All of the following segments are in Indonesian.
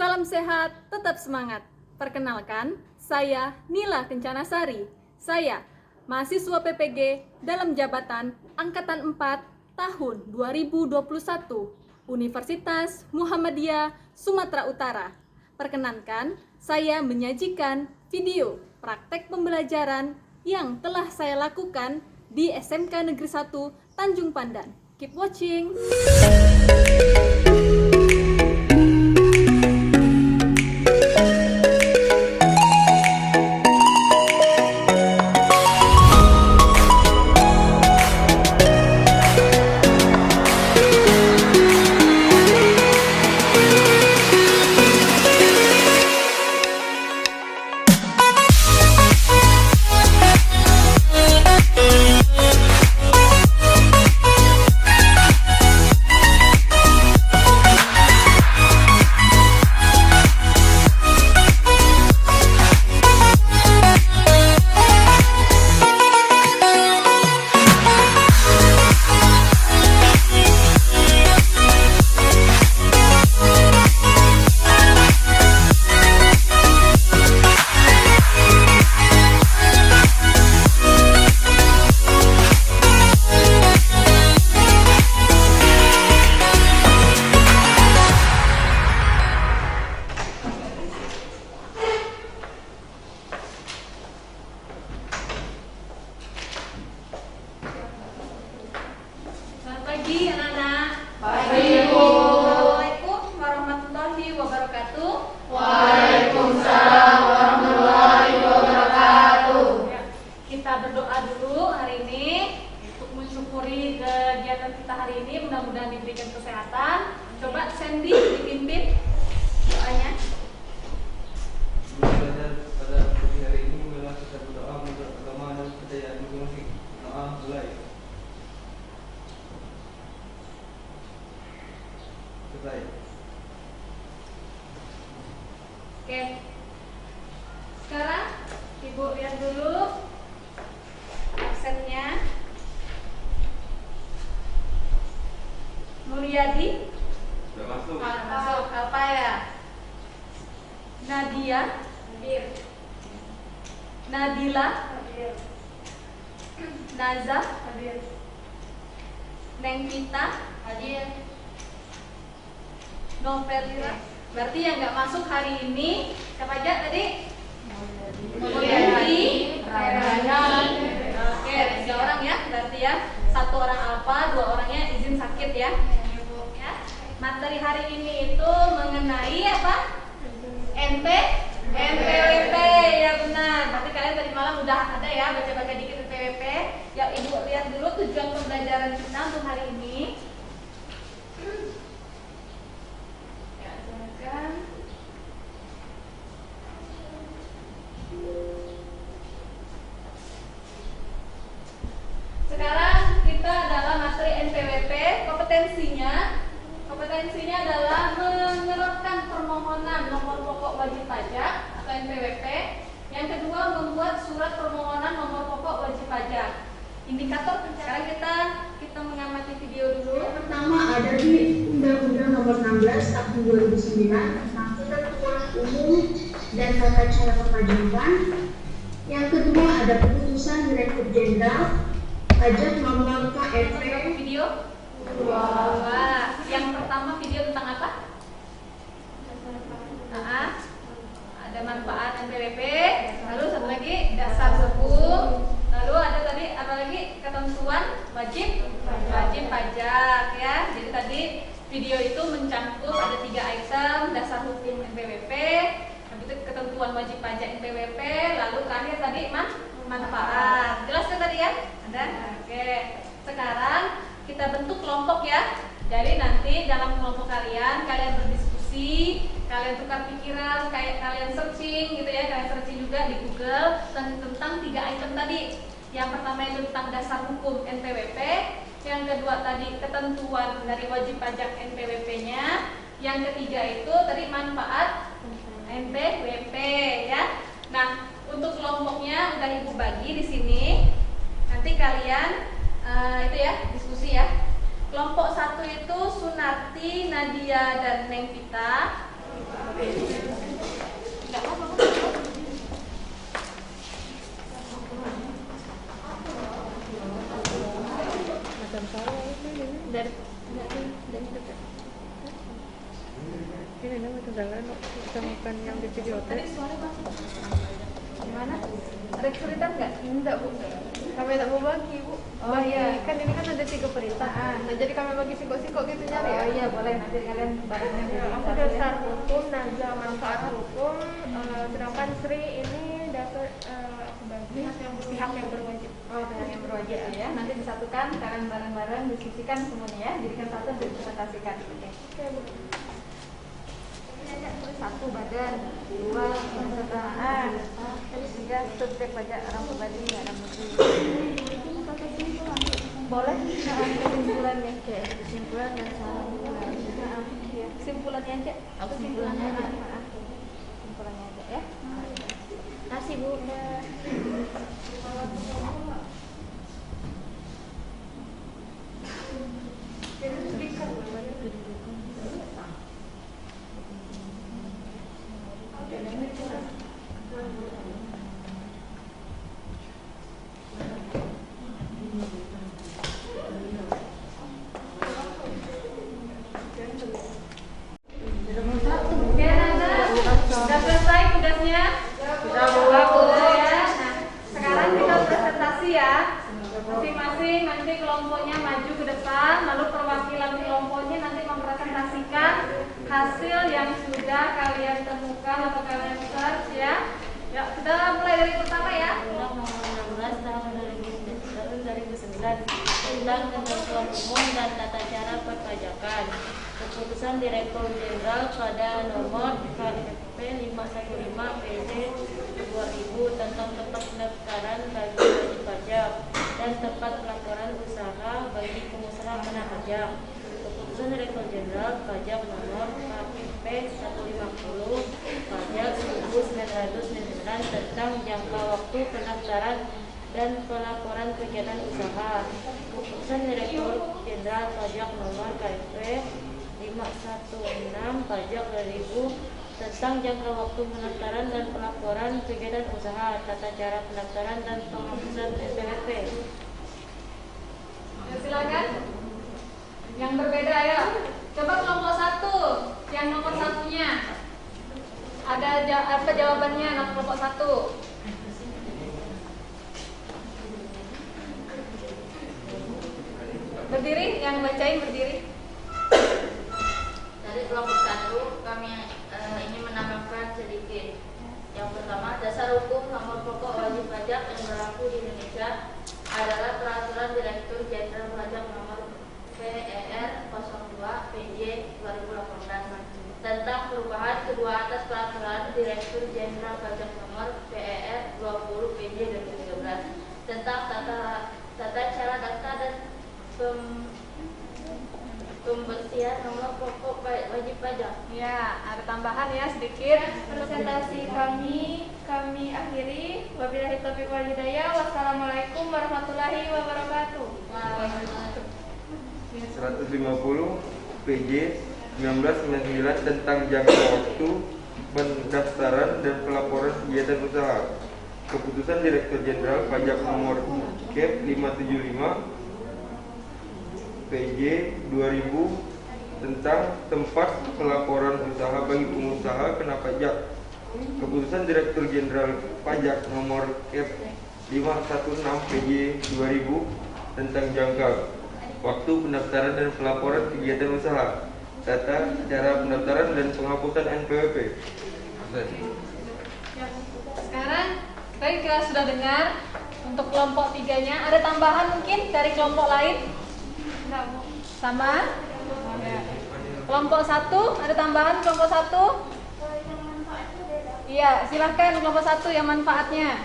Salam sehat, tetap semangat. Perkenalkan, saya Nila Kencanasari. Saya mahasiswa PPG dalam jabatan Angkatan 4 tahun 2021 Universitas Muhammadiyah Sumatera Utara. Perkenankan, saya menyajikan video praktek pembelajaran yang telah saya lakukan di SMK Negeri 1 Tanjung Pandan. Keep watching. Pagi anak-anak. Pagi, Ibu. Assalamualaikum warahmatullahi wabarakatuh. Waalaikumsalam warahmatullahi wabarakatuh. Ya, kita berdoa dulu hari ini untuk mensyukuri kegiatan kita hari ini. Mudah-mudahan diberikan kesehatan. Coba Sandy dipimpin doanya. Belajar pada pagi hari ini mulai kita berdoa menurut agama dan kepercayaan masing-masing. Doa mulai. Selesai. Oke. Sekarang Ibu lihat dulu absennya. Mulyadi Sudah masuk. masuk. Apa ya? Nadia, Nadila, Naza, Nengvita, Novelira. Berarti yang nggak masuk hari ini siapa aja tadi? Mulyadi, Oke, 3 orang ya. Berarti ya 1 orang alfa, 2 orangnya izin sakit ya. Ya. Materi hari ini itu mengenai apa? NPWP, ya benar. Nanti kalian tadi malam udah ada ya baca-baca dikit NPWP. Ya Ibu lihat dulu tujuan pembelajaran kita untuk hari ini. Ya, silakan. Sekarang kita adalah materi NPWP. Kompetensinya adalah menyerahkan permohonan nomor pokok wajib pajak atau NPWP. Yang kedua, membuat surat permohonan nomor pokok wajib pajak. Indikator sekarang kita mengamati video dulu. Yang pertama ada di Undang-Undang Nomor 16 Tahun 2009 tentang ketentuan umum dan tata cara perpajakan. Yang kedua ada keputusan Direktur Jenderal Pajak Nomor KFP. Video. Wah, yang pertama video tentang apa? Ada manfaat NPWP. Lalu satu lagi dasar hukum. Lalu ada tadi apa lagi? Ketentuan wajib pajak ya. Jadi tadi video itu mencakup ada 3 item: dasar hukum NPWP, habis itu ketentuan wajib pajak NPWP, lalu terakhir tadi manfaat. Jelas kan tadi ya? Ada? Oke. Sekarang kita bentuk kelompok ya. Jadi nanti dalam kelompok kalian berdiskusi, kalian tukar pikiran, kayak kalian searching gitu ya, kalian searching juga di Google tentang 3 item tadi. Yang pertama itu tentang dasar hukum NPWP, yang kedua tadi ketentuan dari wajib pajak NPWP-nya, yang ketiga itu tadi manfaat NPWP ya. Nah, untuk kelompoknya udah Ibu bagi di sini. Nanti kalian itu ya diskusi ya. Kelompok 1 itu Sunarti, Nadia, dan Nengvita. Ini nama tunjangan ditemukan yang di video Tadi teh. suara masuk. Gimana? Ada kesulitan nggak? Enggak bu, kami tak mau bagi bu. Oh, iya. Kan ini kan ada 3 perintah. Nah, jadi kami bagi singkok-singkok gitu nyari. Oh iya boleh, nanti kalian barengnya Ya, aku dasar hukum, Naza manfaat hukum, sedangkan Sri ini dasar aku bagi pihak yang berwajib. Oh, pihak yang berwajib ya. Nanti disatukan, kalian bareng-bareng diskusikan semuanya ya. Jadikan satu dan dipresentasikan. Oke. Satu badan, 2 pesertaan, 3 subjek pajak orang pribadi, orang muslim. Boleh kesimpulannya, Kesimpulan dan saran kesimpulannya aja. Aku kesimpulannya aja. Kesimpulannya aja ya. Kasih bu. Oke, Nana. Sudah selesai tugasnya? Sudah, Bu. Bagus ya. Nah, sekarang kita presentasi ya. Masing-masing nanti kelompoknya maju ke depan, lalu perwakilan kelompoknya nanti mempresentasikan hasil yang sudah kalian temukan atau kalian search ya. Ya, kita mulai dari pertama ya. Undang Nomor 16 Tahun 2009 tentang ketentuan umum dan tata cara perpajakan. Keputusan Direktur Jenderal pada nomor KFP 515 PJ 2000 tentang tempat pendaftaran bagi wajib pajak dan tempat pelaporan usaha bagi pengusaha kena pajak. Keputusan Direktur Jenderal Pajak nomor KFP 150 pajak 1999 tentang jangka waktu pendaftaran dan pelaporan kegiatan usaha. Keputusan Direktur Jenderal Pajak nomor KFP 516 pajak 2000 tentang jangka waktu pendaftaran dan pelaporan kegiatan usaha, tata cara pendaftaran dan penghapusan NPWP. Ya, silakan. Yang berbeda ya. Coba kelompok 1, yang nomor satunya. Ada apa jawabannya kelompok 1? Berdiri, yang bacain berdiri. Dari kelompok 1 kami ingin menambahkan sedikit. Yang pertama, dasar hukum nomor pokok wajib pajak yang berlaku di Indonesia adalah Peraturan Direktur Jenderal Pajak nomor PER 02 PJ 2018 tentang perubahan kedua atas Peraturan Direktur Jenderal Pajak nomor PER 20 PJ 2013 tentang tata cara daftar dan pembersihan nomor pokok wajib pajak. Ya, ada tambahan ya sedikit. Presentasi kami akhiri. Wabillahi taufiq wal hidayah. Wassalamualaikum warahmatullahi wabarakatuh. 150 PJ 1999 tentang jangka waktu pendaftaran dan pelaporan kegiatan usaha. Keputusan Direktur Jenderal Pajak nomor KEP 575 PJ 2000 tentang tempat pelaporan usaha bagi pengusaha kena pajak. Keputusan Direktur Jenderal Pajak nomor KEP 516 PJ 2000 tentang jangka waktu pendaftaran dan pelaporan kegiatan usaha, tata cara pendaftaran dan penghapusan NPWP. Sekarang baik, kita sudah dengar untuk kelompok 3-nya. Ada tambahan mungkin dari kelompok lain? Sama? Kelompok 1, ada tambahan kelompok 1? Iya, silahkan kelompok 1 yang manfaatnya.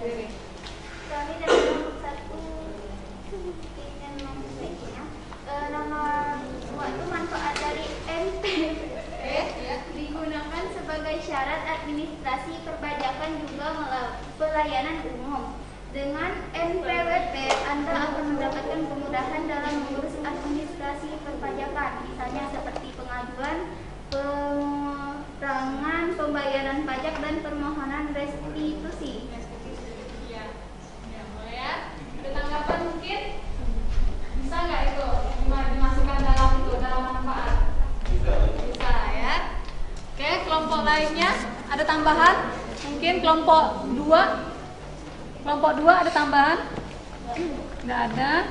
Kami dari kelompok 1 ingin memperbaiknya. Nomor 2 itu manfaat dari NPWP digunakan sebagai syarat administrasi perpajakan juga pelayanan umum. Dengan NPWP, Anda akan mendapatkan kemudahan dalam mengurus administrasi perpajakan, misalnya seperti pengajuan, pengurangan pembayaran pajak, dan permohonan restitusi. Ya, boleh ya. Ada tanggapan mungkin? Bisa nggak itu dimasukkan dalam manfaat? Bisa ya. lainnya ada tambahan? Mungkin kelompok 2 ada tambahan? Nggak ada.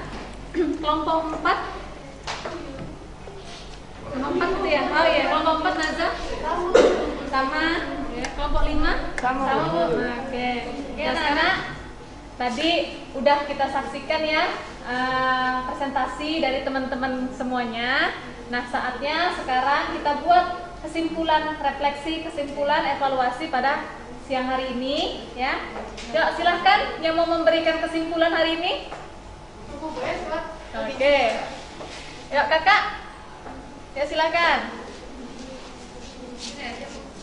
Kelompok 4? Kelompok 4 itu ya? Oh iya, kelompok 4 Naza? Sama. Ya, kelompok 5? Sama. Oke. Ya, anak-anak, tadi udah kita saksikan ya presentasi dari teman-teman semuanya. Nah, saatnya sekarang kita buat kesimpulan refleksi, kesimpulan evaluasi pada siang hari ini ya. Yuk, silahkan yang mau memberikan kesimpulan hari ini. Oke. Yuk, kakak. Ya, silahkan.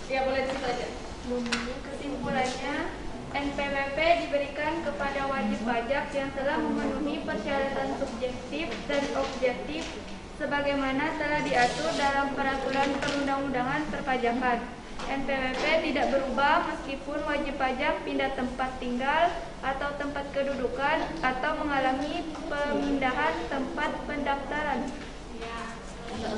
Ya, boleh di situ aja. Kesimpulannya, NPWP diberikan kepada wajib pajak yang telah memenuhi persyaratan subjektif dan objektif sebagaimana telah diatur dalam peraturan perundang-undangan perpajakan. NPWP tidak berubah meskipun wajib pajak pindah tempat tinggal atau tempat kedudukan atau mengalami pemindahan tempat pendaftaran. Ya,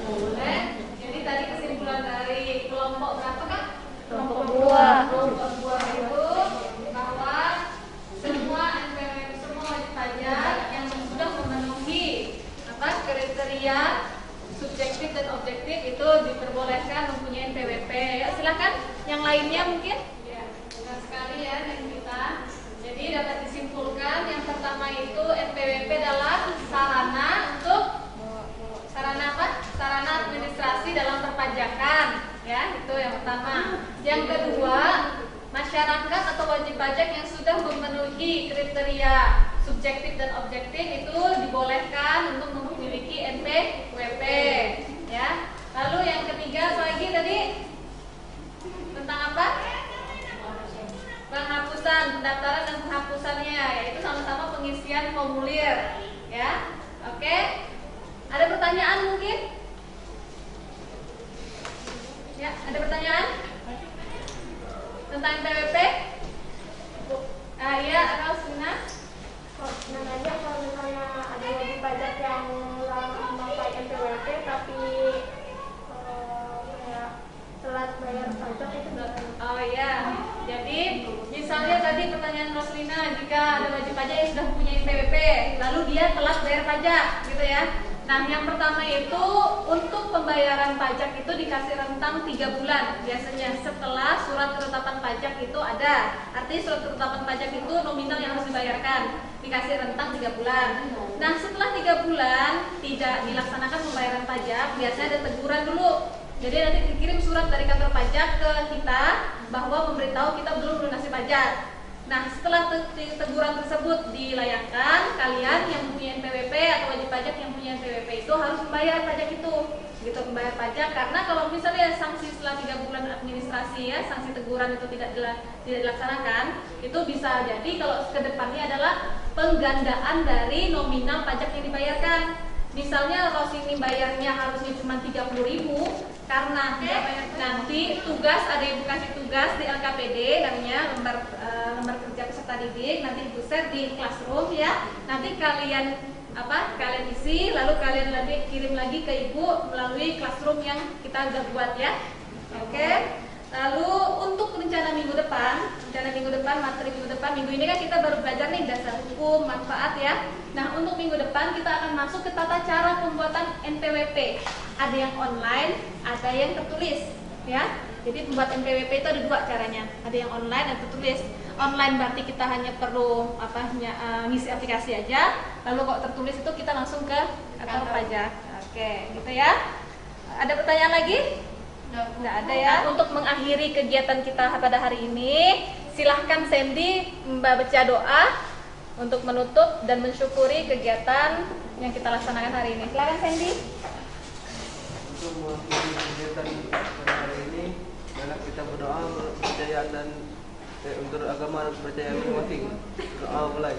boleh. Jadi tadi kesimpulan dari kelompok berapa kak? Kelompok 2. Kelompok 2 itu bahwa semua NPWP, semua wajib pajak yang sudah memenuhi kriteria subjektif dan objektif itu diperbolehkan mempunyai NPWP. Ya, silakan. Yang lainnya mungkin? Ya, benar sekali ya dengan kita. Jadi dapat disimpulkan yang pertama itu NPWP adalah sarana untuk sarana administrasi dalam perpajakan. Ya, itu yang pertama. Yang kedua, masyarakat atau wajib pajak yang sudah memenuhi kriteria subjektif dan objektif itu dibolehkan untuk memiliki NPWP ya. Lalu yang ketiga apa lagi tadi? Tentang apa? Penghapusan, pendaftaran dan penghapusannya, yaitu sama-sama pengisian formulir ya. Oke. Ada pertanyaan mungkin? Ya, ada pertanyaan? Tentang NPWP? Iya, Rosina. Namanya kalau misalnya ada wajib pajak yang memakai NPWP tapi telat bayar pajak itu Oh iya, jadi misalnya tadi pertanyaan Roslina, jika ada wajib pajak yang sudah punya NPWP, lalu dia telat bayar pajak, gitu ya. Nah, yang pertama itu untuk pembayaran pajak itu dikasih rentang 3 bulan biasanya setelah surat ketetapan pajak itu ada. Artinya surat ketetapan pajak itu nominal yang harus dibayarkan, dikasih rentang 3 bulan. Nah, setelah 3 bulan tidak dilaksanakan pembayaran pajak, biasanya ada teguran dulu. Jadi nanti dikirim surat dari kantor pajak ke kita bahwa memberitahu kita belum melunasi pajak. Nah, setelah teguran tersebut dilayangkan, kalian yang mempunyai NPWP atau wajib pajak yang punya NPWP itu harus membayar pajak itu, gitu, membayar pajak. Karena kalau misalnya sanksi setelah 3 bulan administrasi ya, sanksi teguran itu tidak dilaksanakan, itu bisa jadi kalau kedepannya adalah penggandaan dari nominal pajak yang dibayarkan. Misalnya Rosini bayarnya harusnya cuma 30.000 karena nanti tugas ada yang kasih tugas di LKPD namanya lembar kerja peserta didik, nanti Ibu share di classroom ya. Nanti kalian isi lalu kalian nanti kirim lagi ke Ibu melalui classroom yang kita udah buat ya. Oke. Lalu untuk rencana minggu depan, materi minggu depan, minggu ini kan kita baru belajar nih dasar hukum, manfaat ya. Nah, untuk minggu depan kita akan masuk ke tata cara pembuatan NPWP. Ada yang online, ada yang tertulis ya. Jadi pembuat NPWP itu ada 2 caranya. Ada yang online dan tertulis. Online berarti kita hanya perlu ngisi aplikasi aja. Lalu kalau tertulis itu kita langsung ke kantor pajak. Oke, gitu ya. Ada pertanyaan lagi? Nggak ada ya. Untuk mengakhiri kegiatan kita pada hari ini, silahkan Sandy membaca doa untuk menutup dan mensyukuri kegiatan yang kita laksanakan hari ini. Silahkan Sandy. Untuk mengakhiri kegiatan pada hari ini, marilah kita berdoa menurut kepercayaan dan untuk agama dan kepercayaan masing-masing. Doa mulai.